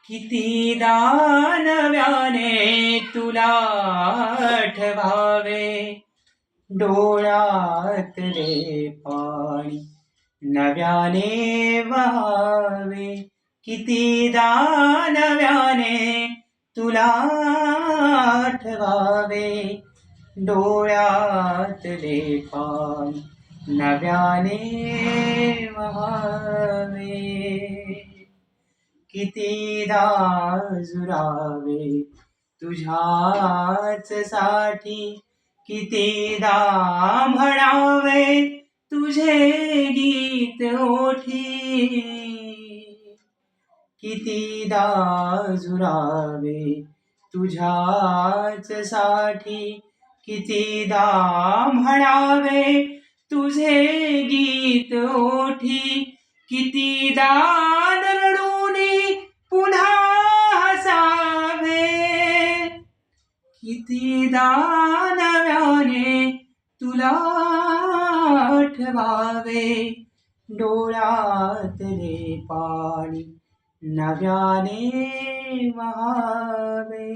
कितीदा नव्याने तुला आठवावे, डोळ्यातले पाणी नव्याने वहावे. कितीदा नव्याने तुला आठवावे, डोळ्यातले पाणी नव्याने वहावे. कितीदा झुरावे तुझ्याच साठी, कितीदा म्हणावे तुझे गीत ओठी. कितीदा झुरावे तुझ्याच साठी, कितीदा म्हणावे तुझे गीत ओठी. कितीदा रडून पुन्हा हसावे, कितीदा नव्याने तुला आठवावे, डोळ्यातले पाणी नव्याने वहावे.